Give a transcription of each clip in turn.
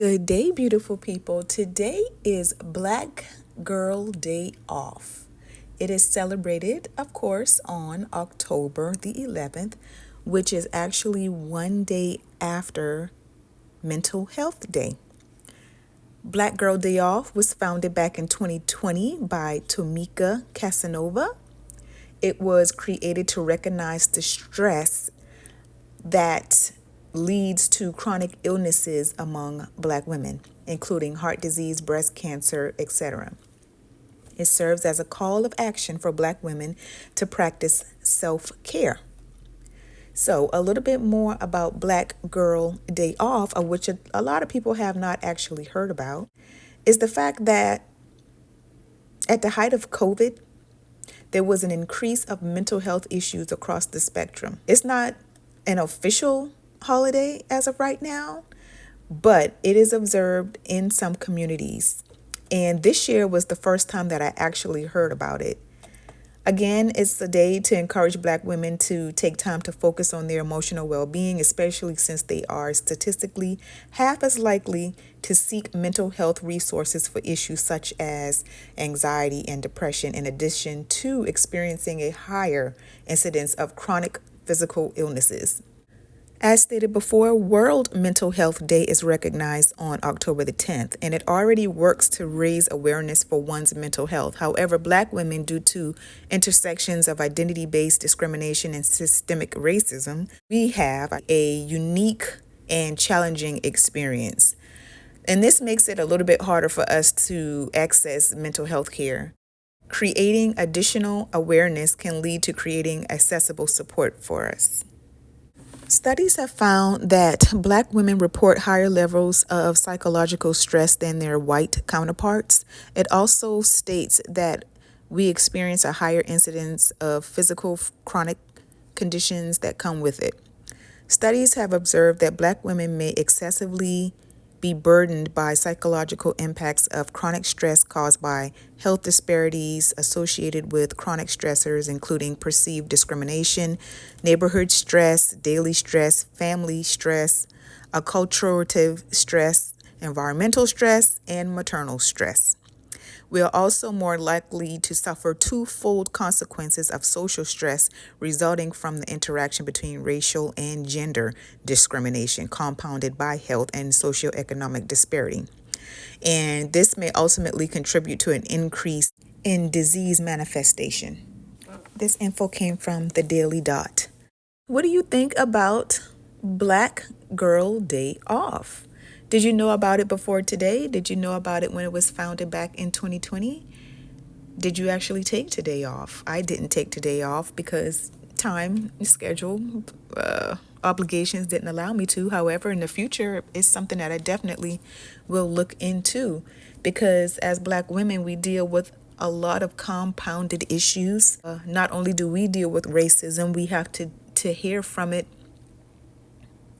Good day, beautiful people. Today is Black Girl Day Off. It is celebrated, of course, on October the 11th, which is actually one day after Mental Health Day. Black Girl Day Off was founded back in 2020 by Tomika Casanova. It was created to recognize the stress that leads to chronic illnesses among Black women, including heart disease, breast cancer, etc. It serves as a call of action for Black women to practice self-care. So, a little bit more about Black Girl Day Off, of which a lot of people have not actually heard about, is the fact that at the height of COVID, there was an increase of mental health issues across the spectrum. It's not an official holiday as of right now, but it is observed in some communities. And this year was the first time that I actually heard about it. Again, it's a day to encourage Black women to take time to focus on their emotional well-being, especially since they are statistically half as likely to seek mental health resources for issues such as anxiety and depression, in addition to experiencing a higher incidence of chronic physical illnesses. As stated before, World Mental Health Day is recognized on October the 10th, and it already works to raise awareness for one's mental health. However, Black women, due to intersections of identity-based discrimination and systemic racism, we have a unique and challenging experience. And this makes it a little bit harder for us to access mental health care. Creating additional awareness can lead to creating accessible support for us. Studies have found that Black women report higher levels of psychological stress than their white counterparts. It also states that we experience a higher incidence of physical chronic conditions that come with it. Studies have observed that Black women may excessively be burdened by psychological impacts of chronic stress caused by health disparities associated with chronic stressors, including perceived discrimination, neighborhood stress, daily stress, family stress, acculturative stress, environmental stress, and maternal stress. We are also more likely to suffer twofold consequences of social stress resulting from the interaction between racial and gender discrimination, compounded by health and socioeconomic disparity. And this may ultimately contribute to an increase in disease manifestation. This info came from the Daily Dot. What do you think about Black Girl Day Off? Did you know about it before today? Did you know about it when it was founded back in 2020? Did you actually take today off? I didn't take today off because time, schedule, obligations didn't allow me to. However, in the future, it's something that I definitely will look into, because as Black women, we deal with a lot of compounded issues. Not only do we deal with racism, we have to hear from it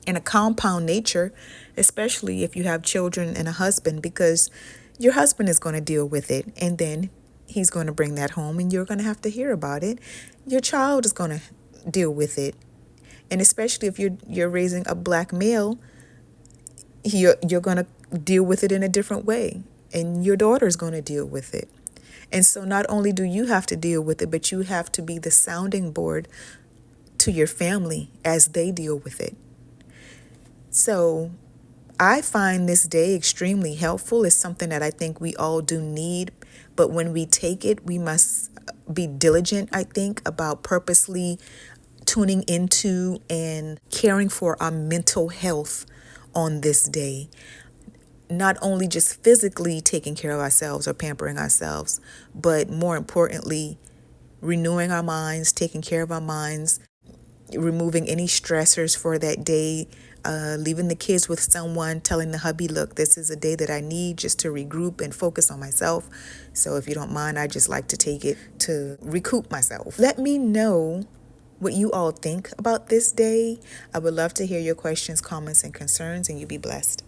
in a compound nature, especially if you have children and a husband, because your husband is going to deal with it, and then he's going to bring that home and you're going to have to hear about it. Your child is going to deal with it. And especially if you're raising a Black male, you're going to deal with it in a different way, and your daughter is going to deal with it. And so not only do you have to deal with it, but you have to be the sounding board to your family as they deal with it. So I find this day extremely helpful. It's something that I think we all do need. But when we take it, we must be diligent, I think, about purposely tuning into and caring for our mental health on this day. Not only just physically taking care of ourselves or pampering ourselves, but more importantly, renewing our minds, taking care of our minds, removing any stressors for that day, leaving the kids with someone, telling the hubby, look, this is a day that I need just to regroup and focus on myself. So if you don't mind, I just like to take it to recoup myself. Let me know what you all think about this day. I would love to hear your questions, comments, and concerns, and you be blessed.